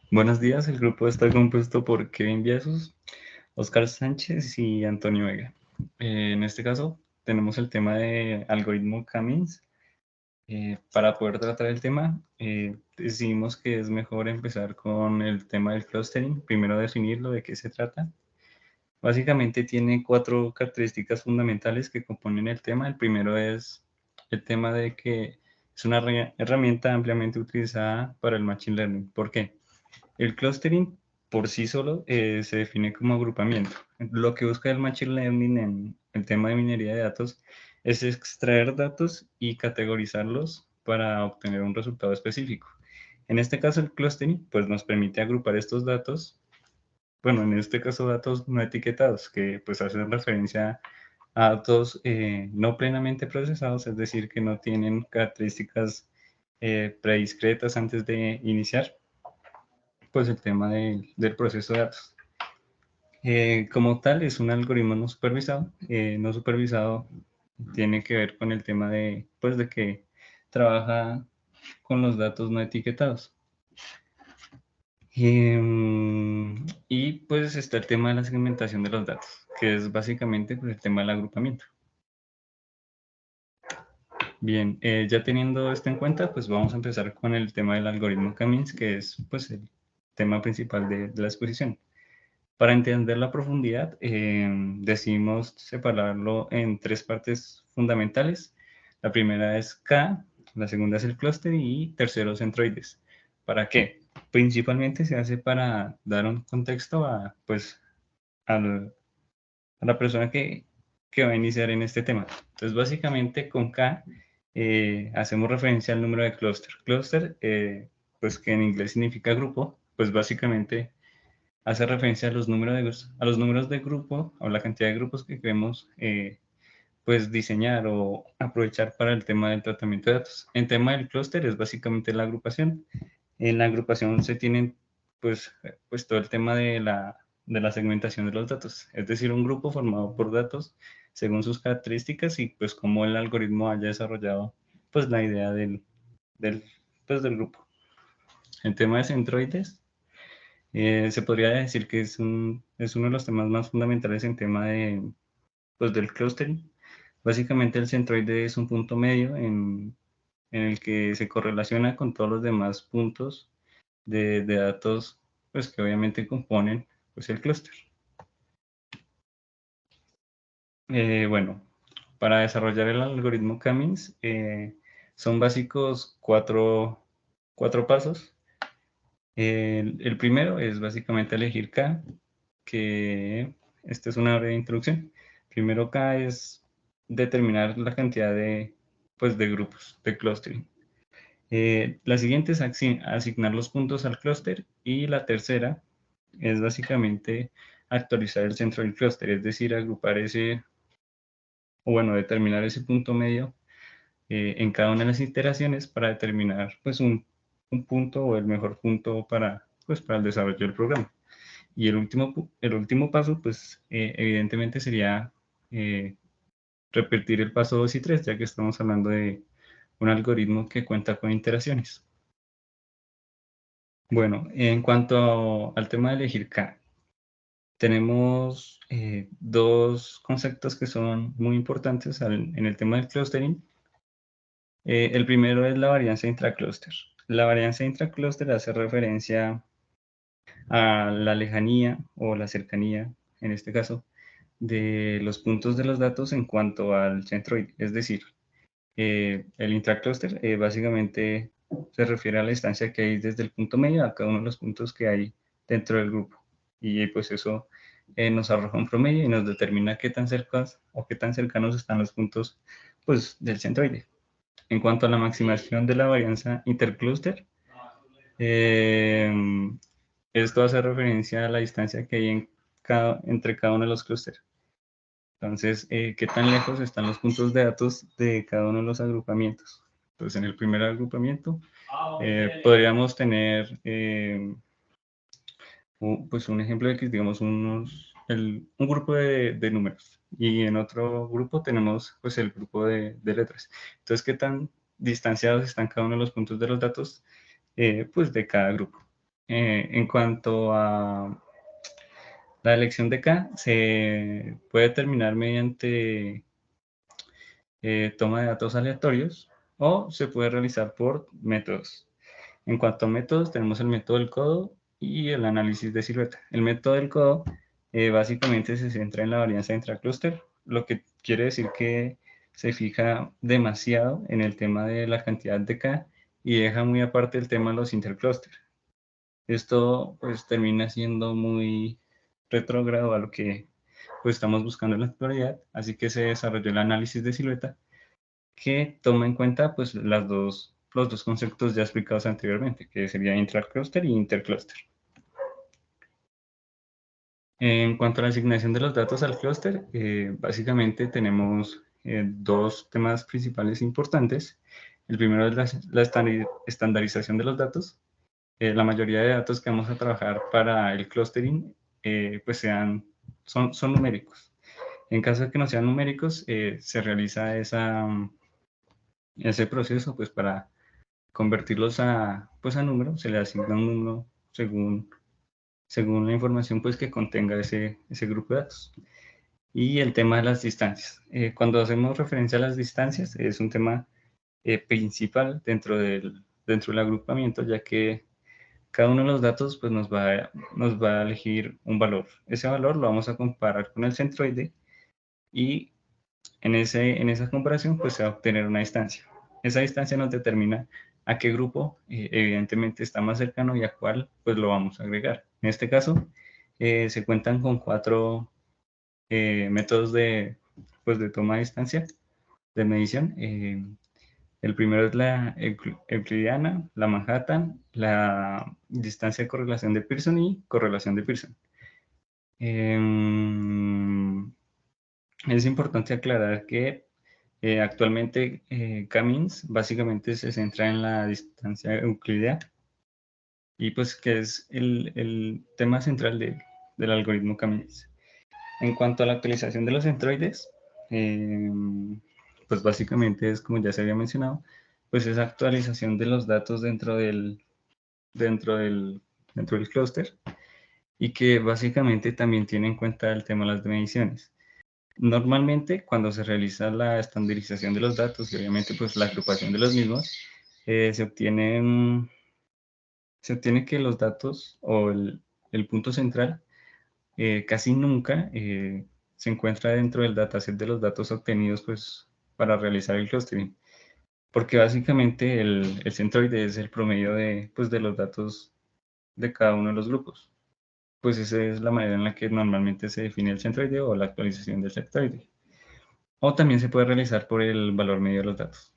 Buenos días, el grupo está compuesto por Kevin Viesos, Oscar Sánchez y Antonio Vega. En este caso, tenemos el tema de algoritmo Cummings. Para poder tratar el tema, decidimos que es mejor empezar con el tema del clustering. Primero definirlo, de qué se trata. Básicamente tiene cuatro características fundamentales que componen el tema. El primero es el tema de que es una herramienta ampliamente utilizada para el Machine Learning. ¿Por qué? El clustering por sí solo se define como agrupamiento. Lo que busca el Machine Learning en el tema de minería de datos es extraer datos y categorizarlos para obtener un resultado específico. En este caso, el clustering pues, nos permite agrupar estos datos, bueno, en este caso datos no etiquetados, que pues hacen referencia a datos no plenamente procesados, es decir, que no tienen características prediscretas antes de iniciar pues el tema del proceso de datos. Como tal, es un algoritmo no supervisado. No supervisado tiene que ver con el tema de, pues, de que trabaja con los datos no etiquetados. Y pues está el tema de la segmentación de los datos, que es básicamente pues, el tema del agrupamiento. Bien, ya teniendo esto en cuenta, pues vamos a empezar con el tema del algoritmo Cummings, que es pues el tema principal de la exposición. Para entender la profundidad, decidimos separarlo en tres partes fundamentales. La primera es K, la segunda es el clúster y tercero centroides. ¿Para qué? Principalmente se hace para dar un contexto a, pues, a la persona que va a iniciar en este tema. Entonces, básicamente con K hacemos referencia al número de clúster. Clúster, pues que en inglés significa grupo, pues básicamente hace referencia a los números de grupo o la cantidad de grupos que queremos pues diseñar o aprovechar para el tema del tratamiento de datos. En tema del clúster es básicamente la agrupación. En la agrupación se tienen pues todo el tema de la segmentación de los datos, es decir, un grupo formado por datos según sus características y pues cómo el algoritmo haya desarrollado pues la idea del, pues, del grupo. En tema de centroides, se podría decir que es uno de los temas más fundamentales en tema pues, del clustering. Básicamente el centroide es un punto medio en el que se correlaciona con todos los demás puntos de datos pues, que obviamente componen pues, el clúster. Bueno, para desarrollar el algoritmo Cummings son básicos cuatro pasos. El primero es básicamente elegir K, que esta es una breve introducción. Primero K es determinar la cantidad pues, de grupos, de clustering. La siguiente es asignar los puntos al clúster y la tercera es básicamente actualizar el centro del clúster, es decir, agrupar o bueno, determinar ese punto medio en cada una de las iteraciones para determinar pues un punto o el mejor punto pues, para el desarrollo del programa. Y el último paso, pues evidentemente sería eh, repetir el paso 2 y 3, ya que estamos hablando de un algoritmo que cuenta con iteraciones. Bueno, en cuanto al tema de elegir K, tenemos dos conceptos que son muy importantes en el tema del clustering. El primero es la varianza intraclúster. La varianza intraclúster hace referencia a la lejanía o la cercanía, en este caso, de los puntos de los datos en cuanto al centroide. Es decir, el intracluster básicamente se refiere a la distancia que hay desde el punto medio a cada uno de los puntos que hay dentro del grupo. Y pues eso nos arroja un promedio y nos determina qué tan cercanos o qué tan cercanos están los puntos pues, del centroide. En cuanto a la maximación de la varianza intercluster, eh, esto hace referencia a la distancia que hay entre cada uno de los clústeres. Entonces, ¿qué tan lejos están los puntos de datos de cada uno de los agrupamientos? Entonces, en el primer agrupamiento podríamos tener pues un ejemplo de que, digamos, un grupo de números y en otro grupo tenemos pues el grupo de letras. Entonces, ¿qué tan distanciados están cada uno de los puntos de los datos pues de cada grupo? En cuanto a la elección de K, se puede determinar mediante toma de datos aleatorios o se puede realizar por métodos. En cuanto a métodos, tenemos el método del codo y el análisis de silueta. El método del codo básicamente se centra en la varianza intraclúster, lo que quiere decir que se fija demasiado en el tema de la cantidad de K y deja muy aparte el tema de los intercluster. Esto pues termina siendo muy retrógrado a lo que pues, estamos buscando en la actualidad, así que se desarrolló el análisis de silueta que toma en cuenta pues, los dos conceptos ya explicados anteriormente, que sería intracluster y intercluster. En cuanto a la asignación de los datos al clúster, básicamente tenemos dos temas principales importantes. El primero es la estandarización de los datos. La mayoría de datos que vamos a trabajar para el clustering pues son numéricos. En caso de que no sean numéricos, se realiza ese proceso pues para convertirlos pues a números, se le asigna un número según la información pues que contenga ese grupo de datos. Y el tema de las distancias. Cuando hacemos referencia a las distancias, es un tema principal dentro del agrupamiento, ya que cada uno de los datos pues, nos va a elegir un valor. Ese valor lo vamos a comparar con el centroide y en esa comparación pues, se va a obtener una distancia. Esa distancia nos determina a qué grupo evidentemente está más cercano y a cuál pues, lo vamos a agregar. En este caso se cuentan con 4 métodos pues, de toma de distancia, de medición. El primero es la euclidiana, la Manhattan, la distancia de correlación de Pearson y correlación de Pearson. Es importante aclarar que actualmente K-means básicamente se centra en la distancia euclidiana y pues que es el tema central del algoritmo K-means. En cuanto a la actualización de los centroides, pues básicamente es como ya se había mencionado, pues esa actualización de los datos dentro del clúster y que básicamente también tiene en cuenta el tema de las mediciones. Normalmente cuando se realiza la estandarización de los datos y obviamente pues la agrupación de los mismos, se obtiene que los datos o el punto central casi nunca se encuentra dentro del dataset de los datos obtenidos pues, para realizar el clustering, porque básicamente el centroide es el promedio de los datos de cada uno de los grupos. Pues esa es la manera en la que normalmente se define el centroide o la actualización del centroide. O también se puede realizar por el valor medio de los datos.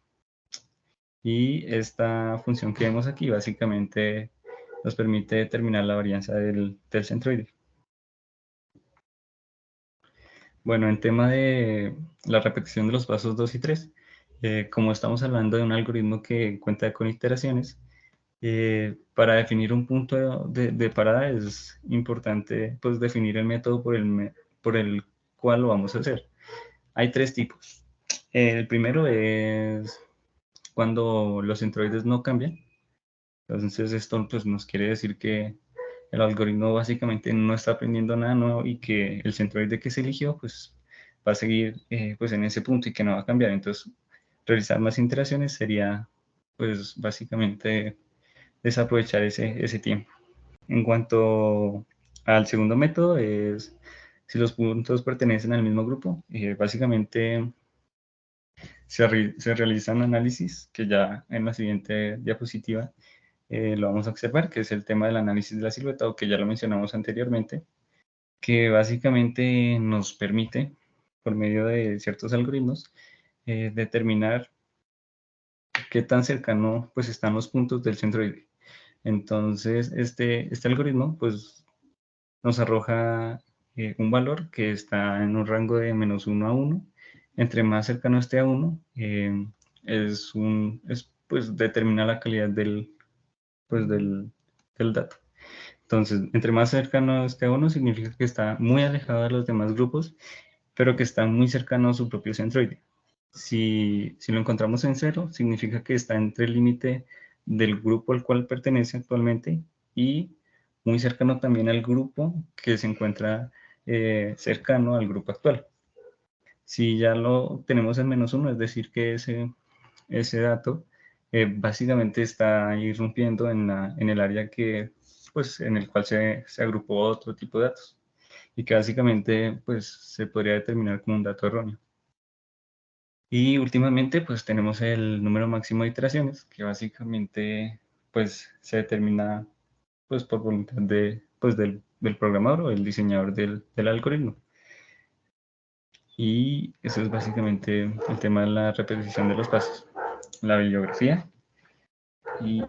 Y esta función que vemos aquí básicamente nos permite determinar la varianza del centroide. Bueno, en tema de la repetición de los pasos 2 y 3, como estamos hablando de un algoritmo que cuenta con iteraciones, para definir un punto de parada es importante pues, definir el método por el cual lo vamos a hacer. Hay 3 tipos. El primero es cuando los centroides no cambian. Entonces esto pues, nos quiere decir que el algoritmo básicamente no está aprendiendo nada nuevo y que el centroide que se eligió pues, va a seguir pues, en ese punto y que no va a cambiar. Entonces, realizar más iteraciones sería pues, básicamente desaprovechar ese tiempo. En cuanto al segundo método, es si los puntos pertenecen al mismo grupo, básicamente se realizan análisis que ya en la siguiente diapositiva lo vamos a observar, que es el tema del análisis de la silueta, o que ya lo mencionamos anteriormente, que básicamente nos permite, por medio de ciertos algoritmos, determinar qué tan cercano pues, están los puntos del centroide. Entonces, este algoritmo pues, nos arroja un valor que está en un rango de -1 a 1. Entre más cercano esté a 1, pues, determina la calidad del dato. Entonces, entre más cercano esté a 1, significa que está muy alejado de los demás grupos, pero que está muy cercano a su propio centroide. Si lo encontramos en 0, significa que está entre el límite del grupo al cual pertenece actualmente y muy cercano también al grupo que se encuentra cercano al grupo actual. Si ya lo tenemos en -1, es decir, que ese dato básicamente está irrumpiendo en el área que, pues, en el cual se agrupó otro tipo de datos y que básicamente pues, se podría determinar como un dato erróneo. Y últimamente pues tenemos el número máximo de iteraciones, que básicamente pues se determina pues por voluntad pues, del programador o el diseñador del algoritmo. Y eso es básicamente el tema de la repetición de los pasos, la bibliografía. Y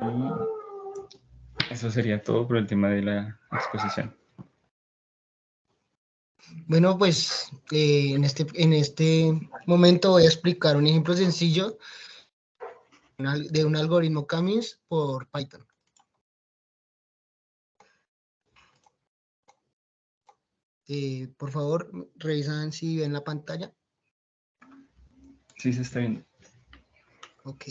eso sería todo por el tema de la exposición. Bueno, pues en este momento voy a explicar un ejemplo sencillo de un algoritmo Cummings por Python. Por favor, revisan si ven la pantalla. Sí, se está viendo. Ok.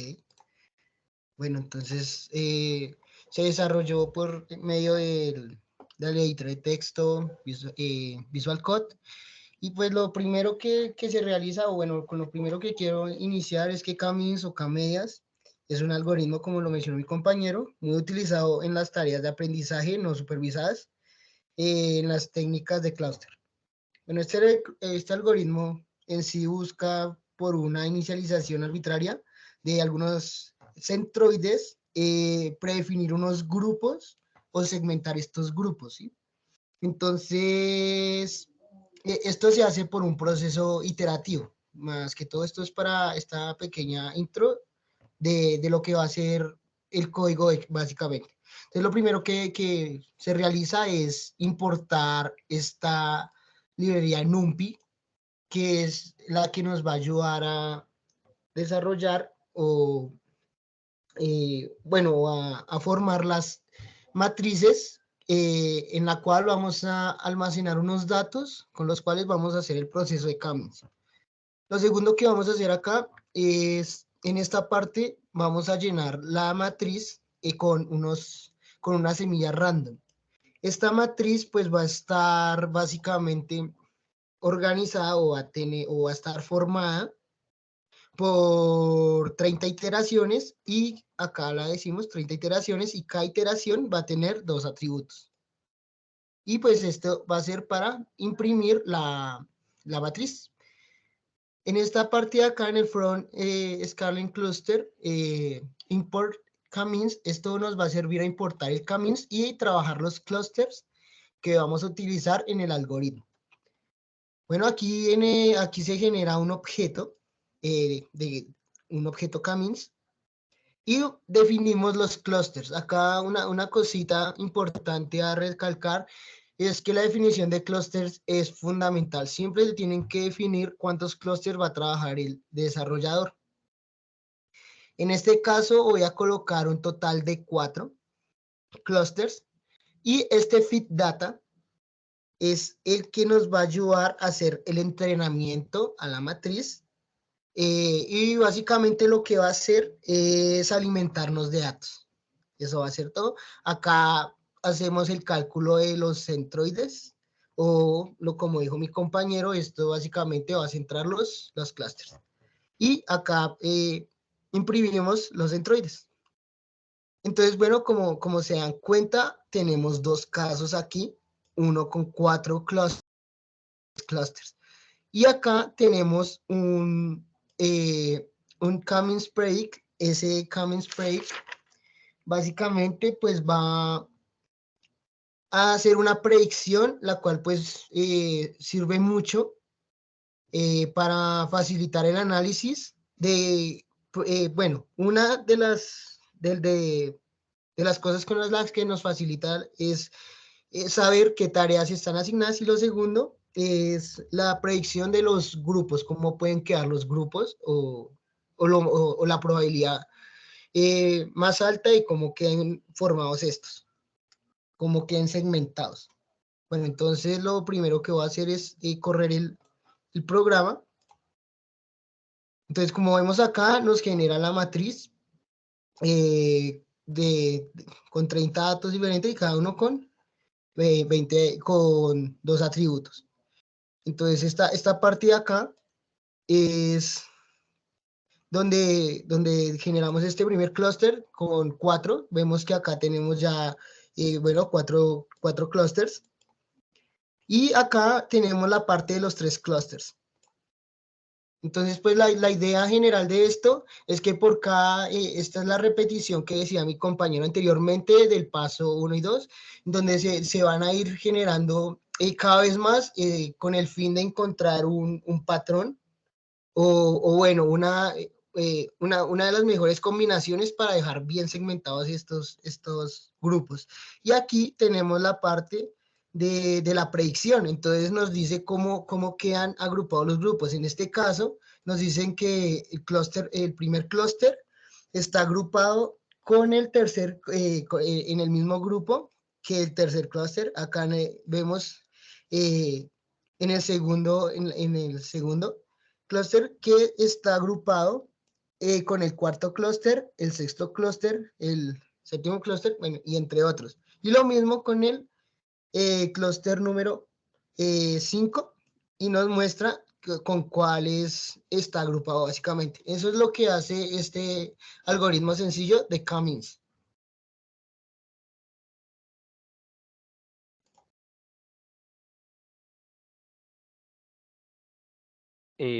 Bueno, entonces se desarrolló por medio del editor de texto Visual Code. Y pues lo primero que se realiza, o bueno, con lo primero que quiero iniciar es que Cummings o K-medias es un algoritmo, como lo mencionó mi compañero, muy utilizado en las tareas de aprendizaje no supervisadas, en las técnicas de clúster. Bueno, este algoritmo en sí busca por una inicialización arbitraria de algunos centroides, predefinir unos grupos o segmentar estos grupos, ¿sí? Entonces, esto se hace por un proceso iterativo. Más que todo esto es para esta pequeña intro de lo que va a ser el código básicamente. Entonces, lo primero que se realiza es importar esta librería NumPy, que es la que nos va a ayudar a desarrollar o, bueno, a formar las matrices en la cual vamos a almacenar unos datos con los cuales vamos a hacer el proceso de Cummings. Lo segundo que vamos a hacer acá es, en esta parte, vamos a llenar la matriz con una semilla random. Esta matriz pues va a estar básicamente organizada o va a estar formada por 30 iteraciones y acá la decimos 30 iteraciones y cada iteración va a tener 2 atributos. Y pues esto va a ser para imprimir la matriz. En esta parte de acá en el front Scaling Cluster, import Cummings, esto nos va a servir a importar el Cummings y trabajar los clusters que vamos a utilizar en el algoritmo. Bueno, aquí se genera un objeto, un objeto Cummings, y definimos los clusters. Acá una cosita importante a recalcar es que la definición de clusters es fundamental. Siempre se tienen que definir cuántos clusters va a trabajar el desarrollador. En este caso voy a colocar un total de 4 clusters y este fit data es el que nos va a ayudar a hacer el entrenamiento a la matriz y básicamente lo que va a hacer es alimentarnos de datos. Eso va a ser todo. Acá hacemos el cálculo de los centroides o como dijo mi compañero, esto básicamente va a centrar los clusters. Y acá imprimimos los centroides. Entonces, bueno, como se dan cuenta, tenemos 2 casos aquí, uno con 4 clusters. Y acá tenemos un Cummings break. Ese Cummings break básicamente pues va a hacer una predicción, la cual pues sirve mucho para facilitar el análisis de, bueno, una de las cosas con las que nos facilita es saber qué tareas están asignadas y lo segundo es la predicción de los grupos, cómo pueden quedar los grupos o la probabilidad más alta y cómo queden formados estos, cómo queden segmentados. Bueno, entonces lo primero que voy a hacer es correr el programa. Entonces, como vemos acá, nos genera la matriz con 30 datos diferentes y cada uno con 20 con 2 atributos. Entonces, esta parte de acá es donde generamos este primer clúster con 4. Vemos que acá tenemos ya, bueno, 4 clústeres. Y acá tenemos la parte de los 3 clústeres. Entonces, pues la idea general de esto es que por cada, esta es la repetición que decía mi compañero anteriormente del paso 1 y 2, donde se van a ir generando cada vez más con el fin de encontrar un patrón o bueno, una de las mejores combinaciones para dejar bien segmentados estos grupos. Y aquí tenemos la parte de la predicción, entonces nos dice cómo quedan agrupados los grupos. En este caso, nos dicen que el primer clúster está agrupado con el tercer, en el mismo grupo que el tercer clúster. Acá vemos en el segundo clúster que está agrupado con el cuarto clúster, el sexto clúster, el séptimo clúster, bueno, y entre otros. Y lo mismo con el clúster número 5 y nos muestra con cuáles está agrupado básicamente. Eso es lo que hace este algoritmo sencillo de Cummings.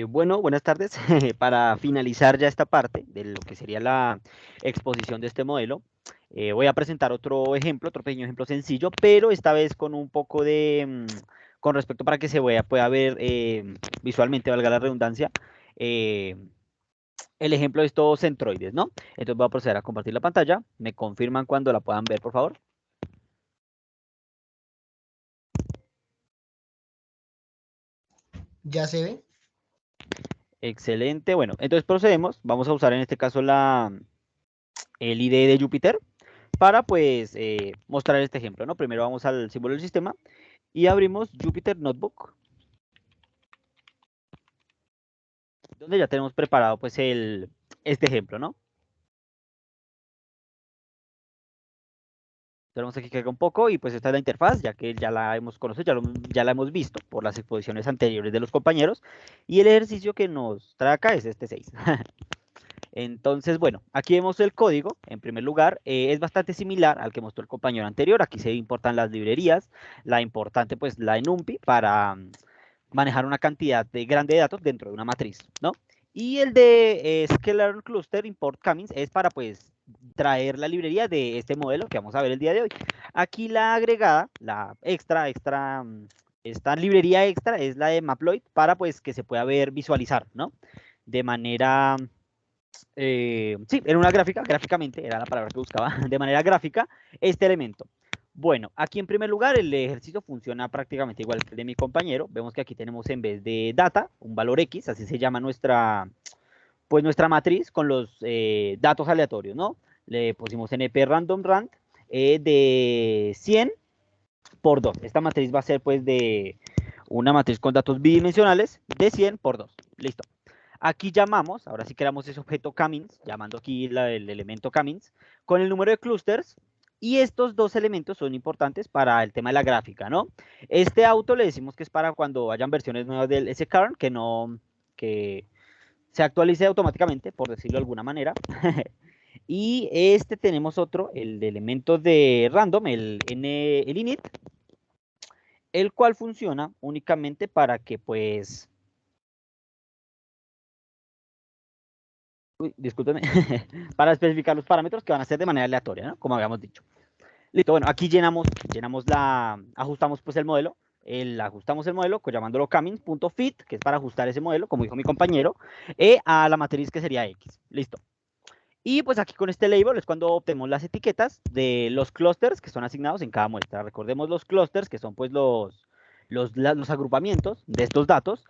Bueno, buenas tardes. Para finalizar ya esta parte de lo que sería la exposición de este modelo, voy a presentar otro ejemplo, otro pequeño ejemplo sencillo, pero esta vez con un poco de, con respecto para que se pueda ver visualmente, valga la redundancia, el ejemplo de estos centroides, ¿no? Entonces voy a proceder a compartir la pantalla. ¿Me confirman cuando la puedan ver, por favor? ¿Ya se ve? Excelente. Bueno, entonces procedemos. Vamos a usar en este caso el IDE de Jupyter para pues mostrar este ejemplo, ¿no? Primero vamos al símbolo del sistema y abrimos Jupyter Notebook, donde ya tenemos preparado pues este ejemplo, ¿no? Tenemos aquí que cargar un poco y pues esta es la interfaz, ya que ya la hemos conocido, ya la hemos visto por las exposiciones anteriores de los compañeros. Y el ejercicio que nos trae acá es este 6. Entonces, bueno, aquí vemos el código. En primer lugar, es bastante similar al que mostró el compañero anterior. Aquí se importan las librerías, la importante pues la NumPy para manejar una cantidad grande de datos dentro de una matriz, ¿no? Y el de Scalar Cluster Import Cummings es para pues traer la librería de este modelo que vamos a ver el día de hoy. Aquí la agregada, la extra, esta librería extra es la de Maploid para pues que se pueda ver, visualizar, ¿no? De manera, sí, en una gráfica, gráficamente, era la palabra que buscaba, de manera gráfica, este elemento. Bueno, aquí en primer lugar el ejercicio funciona prácticamente igual que el de mi compañero. Vemos que aquí tenemos en vez de data, un valor X, así se llama pues nuestra matriz con los datos aleatorios, ¿no? Le pusimos NP random rand de 100 por 2. Esta matriz va a ser pues de una matriz con datos bidimensionales de 100 por 2. Listo. Aquí llamamos, ahora sí creamos ese objeto Cummings, llamando aquí el elemento Cummings, con el número de clusters, y estos dos elementos son importantes para el tema de la gráfica, ¿no? Este auto le decimos que es para cuando hayan versiones nuevas del skern, que se actualice automáticamente, por decirlo de alguna manera. Y este tenemos otro, el de elemento de random, el init, el cual funciona únicamente para que pues discúlpeme, para especificar los parámetros que van a ser de manera aleatoria, ¿no? Como habíamos dicho. Listo, bueno, aquí ajustamos pues el modelo, ajustamos el modelo llamándolo Cummings.fit, que es para ajustar ese modelo, como dijo mi compañero, a la matriz que sería X. Listo. Y pues aquí con este label es cuando obtenemos las etiquetas de los clusters que son asignados en cada muestra. Recordemos los clusters, que son pues los agrupamientos de estos datos,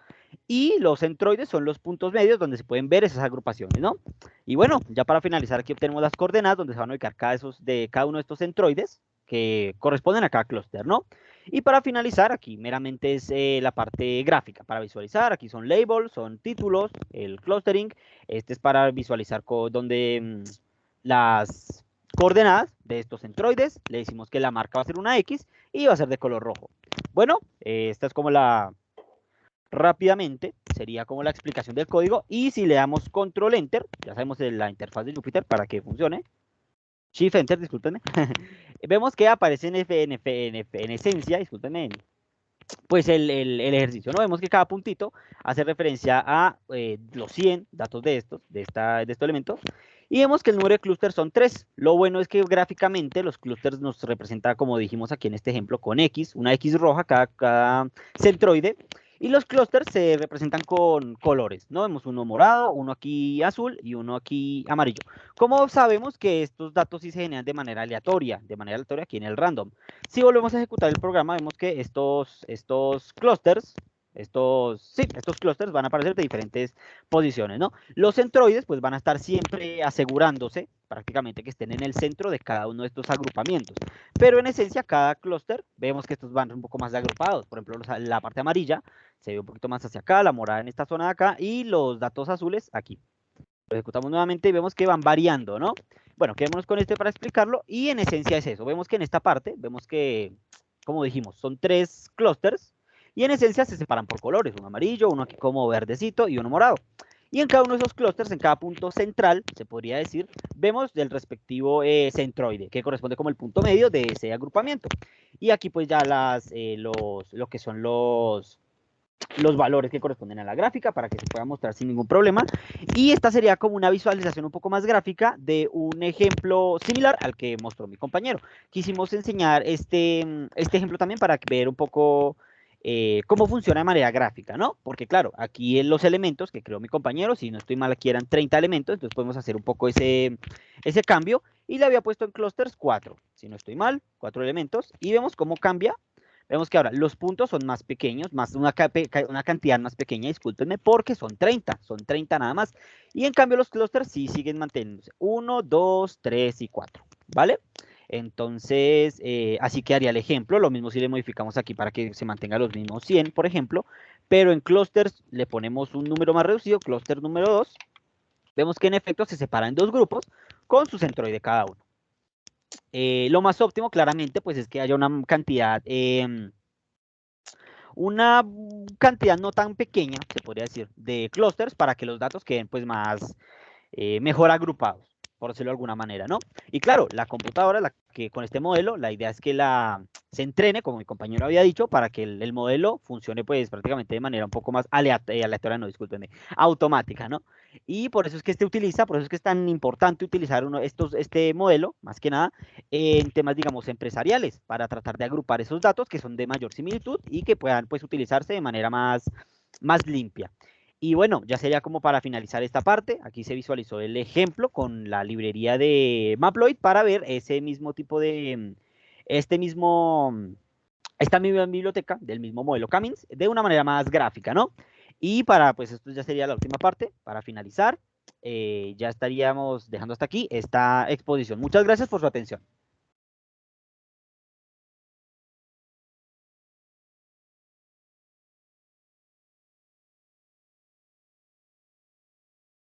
y los centroides son los puntos medios donde se pueden ver esas agrupaciones, ¿no? Y bueno, ya para finalizar aquí obtenemos las coordenadas donde se van a ubicar cada uno de estos centroides que corresponden a cada clúster, ¿no? Y para finalizar, aquí meramente es la parte gráfica para visualizar. Aquí son labels, son títulos, el clustering. Este es para visualizar las coordenadas de estos centroides, le decimos que la marca va a ser una X y va a ser de color rojo. Bueno, esta es como rápidamente, sería como la explicación del código, y si le damos Control Enter, ya sabemos de la interfaz de Jupyter para que funcione, Shift Enter, discúlpenme, vemos que aparece en esencia, discúlpenme, pues el ejercicio, ¿no? Vemos que cada puntito hace referencia a los 100 datos de este elemento, y vemos que el número de clústeres son 3. Lo bueno es que gráficamente los clústeres nos representan, como dijimos aquí en este ejemplo, con X, una X roja cada centroide, y los clústeres se representan con colores, ¿no? Vemos uno morado, uno aquí azul y uno aquí amarillo. ¿Cómo sabemos que estos datos sí se generan de manera aleatoria aquí en el random? Si volvemos a ejecutar el programa, vemos que estos clústeres, estos clústeres van a aparecer de diferentes posiciones, ¿no? Los centroides, pues, van a estar siempre asegurándose, prácticamente, que estén en el centro de cada uno de estos agrupamientos. Pero en esencia, cada clúster, vemos que estos van un poco más agrupados. Por ejemplo, la parte amarilla se ve un poquito más hacia acá, la morada en esta zona de acá, y los datos azules aquí. Lo ejecutamos nuevamente y vemos que van variando, ¿no? Bueno, quedémonos con este para explicarlo, y en esencia es eso. Vemos que en esta parte, vemos que, como dijimos, son 3 clústeres, y en esencia se separan por colores, uno amarillo, uno aquí como verdecito y uno morado. Y en cada uno de esos clústeres, en cada punto central, se podría decir, vemos del respectivo centroide, que corresponde como el punto medio de ese agrupamiento. Y aquí pues ya lo que son los valores que corresponden a la gráfica para que se pueda mostrar sin ningún problema. Y esta sería como una visualización un poco más gráfica de un ejemplo similar al que mostró mi compañero. Quisimos enseñar este ejemplo también para ver un poco cómo funciona de manera gráfica, ¿no? Porque claro, aquí en los elementos que creó mi compañero, si no estoy mal, aquí eran 30 elementos, entonces podemos hacer un poco ese cambio, y le había puesto en clusters 4, si no estoy mal, 4 elementos, y vemos cómo cambia. Vemos que ahora los puntos son más pequeños, una cantidad más pequeña, discúlpenme, porque son 30 nada más. Y en cambio los clústeres sí siguen manteniéndose, 1, 2, 3 y 4, ¿vale? Entonces, así quedaría el ejemplo. Lo mismo si le modificamos aquí para que se mantenga los mismos 100, por ejemplo, pero en clústeres le ponemos un número más reducido, clúster número 2. Vemos que en efecto se separa en 2 grupos con su centroide cada uno. Lo más óptimo, claramente, pues es que haya una cantidad no tan pequeña, se podría decir, de clústeres para que los datos queden pues más, mejor agrupados, por decirlo de alguna manera, ¿no? Y claro, la computadora, que con este modelo, la idea es que se entrene, como mi compañero había dicho, para que el modelo funcione pues prácticamente de manera un poco más aleatoria, no, discúlpenme, automática, ¿no? Y por eso es que por eso es que es tan importante utilizar este modelo, más que nada, en temas, digamos, empresariales, para tratar de agrupar esos datos que son de mayor similitud y que puedan pues utilizarse de manera más limpia. Y bueno, ya sería como para finalizar esta parte. Aquí se visualizó el ejemplo con la librería de Maploid para ver ese mismo tipo de, esta misma biblioteca del mismo modelo Cummins de una manera más gráfica, ¿no? Y pues esto ya sería la última parte, para finalizar, ya estaríamos dejando hasta aquí esta exposición. Muchas gracias por su atención.